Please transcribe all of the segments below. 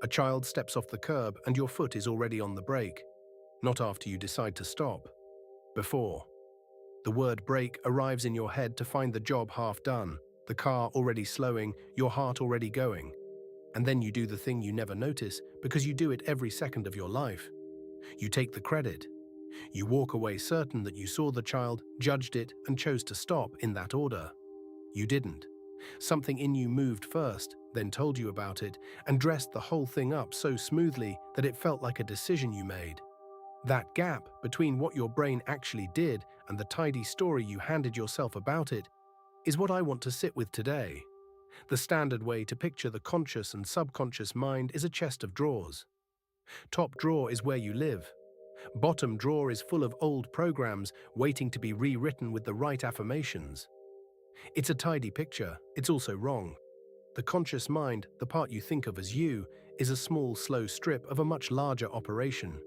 A child steps off the curb and your foot is already on the brake. Not after you decide to stop. Before. The word brake arrives in your head to find the job half done, the car already slowing, your heart already going. And then you do the thing you never notice because you do it every second of your life. You take the credit. You walk away certain that you saw the child, judged it, and chose to stop in that order. You didn't. Something in you moved first, then told you about it, and dressed the whole thing up so smoothly that it felt like a decision you made. That gap between what your brain actually did and the tidy story you handed yourself about it is what I want to sit with today. The standard way to picture the conscious and subconscious mind is a chest of drawers. Top drawer is where you live. Bottom drawer is full of old programs waiting to be rewritten with the right affirmations. It's a tidy picture, it's also wrong. The conscious mind, the part you think of as you, is a small, slow strip of a much larger operation.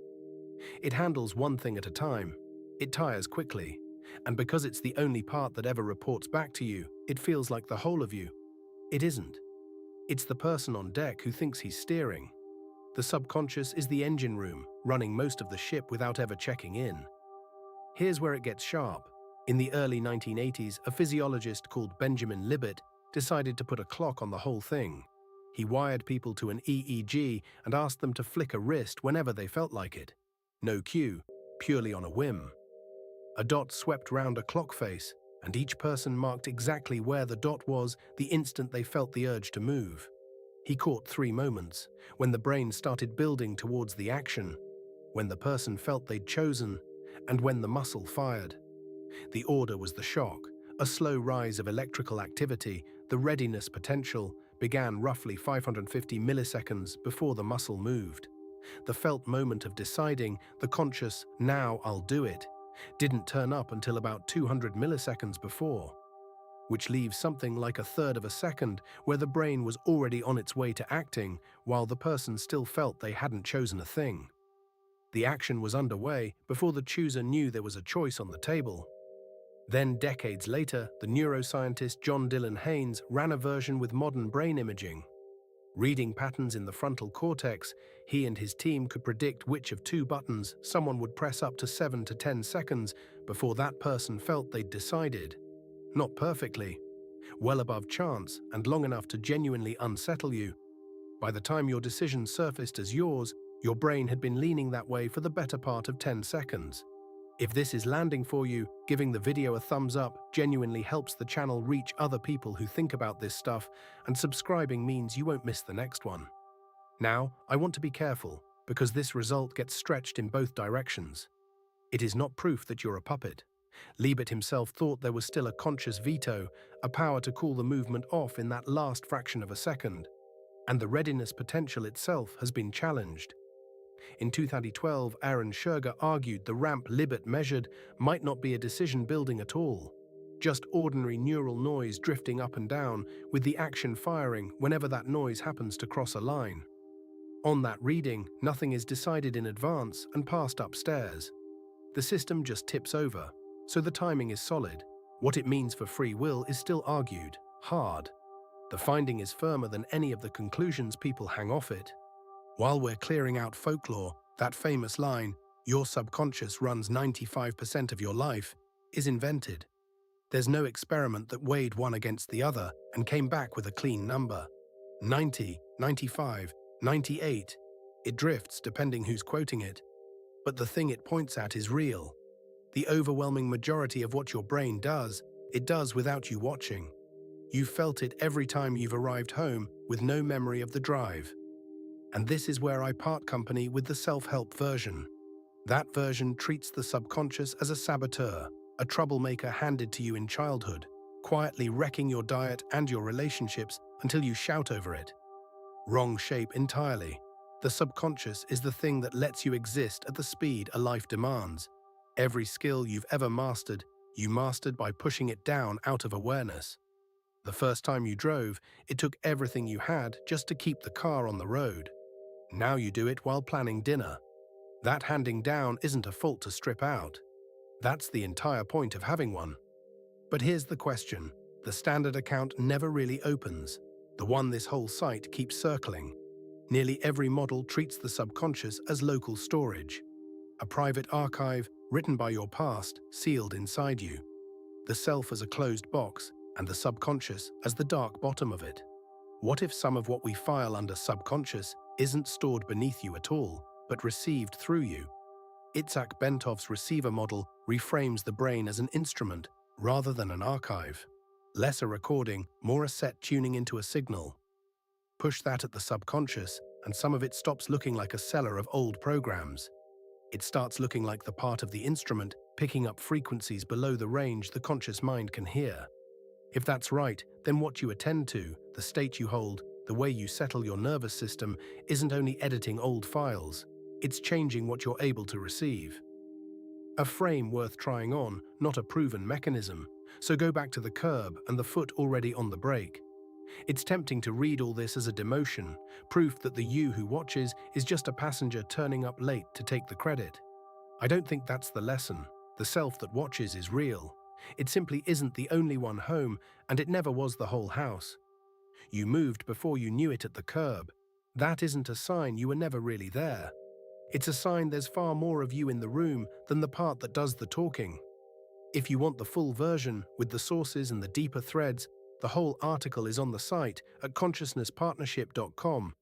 It handles one thing at a time. It tires quickly. And because it's the only part that ever reports back to you, it feels like the whole of you. It isn't. It's the person on deck who thinks he's steering. The subconscious is the engine room, running most of the ship without ever checking in. Here's where it gets sharp. In the early 1980s, a physiologist called Benjamin Libet decided to put a clock on the whole thing. He wired people to an EEG and asked them to flick a wrist whenever they felt like it. No cue, purely on a whim. A dot swept round a clock face, and each person marked exactly where the dot was the instant they felt the urge to move. He caught 3 moments, when the brain started building towards the action, when the person felt they'd chosen, and when the muscle fired. The order was the shock. A slow rise of electrical activity, the readiness potential, began roughly 550 milliseconds before the muscle moved. The felt moment of deciding, the conscious, now I'll do it, didn't turn up until about 200 milliseconds before, which leaves something like a third of a second where the brain was already on its way to acting while the person still felt they hadn't chosen a thing. The action was underway before the chooser knew there was a choice on the table. Then, decades later, the neuroscientist John-Dylan Haynes ran a version with modern brain imaging. Reading patterns in the frontal cortex, he and his team could predict which of 2 buttons someone would press up to 7 to 10 seconds before that person felt they'd decided. Not perfectly, well above chance and long enough to genuinely unsettle you. By the time your decision surfaced as yours, your brain had been leaning that way for the better part of 10 seconds. If this is landing for you, giving the video a thumbs up genuinely helps the channel reach other people who think about this stuff, and subscribing means you won't miss the next one. Now, I want to be careful, because this result gets stretched in both directions. It is not proof that you're a puppet. Libet himself thought there was still a conscious veto, a power to call the movement off in that last fraction of a second. And the readiness potential itself has been challenged. In 2012, Aaron Scherger argued the ramp Libet measured might not be a decision building at all, just ordinary neural noise drifting up and down, with the action firing whenever that noise happens to cross a line. On that reading, nothing is decided in advance and passed upstairs. The system just tips over, so the timing is solid. What it means for free will is still argued, hard. The finding is firmer than any of the conclusions people hang off it. While we're clearing out folklore, that famous line, "Your subconscious runs 95% of your life," is invented. There's no experiment that weighed one against the other and came back with a clean number. 90, 95, 98. It drifts depending who's quoting it. But the thing it points at is real. The overwhelming majority of what your brain does, it does without you watching. You've felt it every time you've arrived home with no memory of the drive. And this is where I part company with the self-help version. That version treats the subconscious as a saboteur, a troublemaker handed to you in childhood, quietly wrecking your diet and your relationships until you shout over it. Wrong shape entirely. The subconscious is the thing that lets you exist at the speed a life demands. Every skill you've ever mastered, you mastered by pushing it down out of awareness. The first time you drove, it took everything you had just to keep the car on the road. Now you do it while planning dinner. That handing down isn't a fault to strip out. That's the entire point of having one. But here's the question. The standard account never really opens. The one this whole site keeps circling. Nearly every model treats the subconscious as local storage, a private archive written by your past, sealed inside you. The self as a closed box, and the subconscious as the dark bottom of it. What if some of what we file under subconscious isn't stored beneath you at all, but received through you? Bentov's receiver model reframes the brain as an instrument rather than an archive. Less a recording, more a set tuning into a signal. Push that at the subconscious, and some of it stops looking like a cellar of old programs. It starts looking like the part of the instrument picking up frequencies below the range the conscious mind can hear. If that's right, then what you attend to, the state you hold, the way you settle your nervous system, isn't only editing old files, it's changing what you're able to receive. A frame worth trying on, not a proven mechanism, so go back to the curb and the foot already on the brake. It's tempting to read all this as a demotion, proof that the you who watches is just a passenger turning up late to take the credit. I don't think that's the lesson. The self that watches is real. It simply isn't the only one home, and it never was the whole house. You moved before you knew it at the curb. That isn't a sign you were never really there. It's a sign there's far more of you in the room than the part that does the talking. If you want the full version, with the sources and the deeper threads, the whole article is on the site at consciousnesspartnership.com.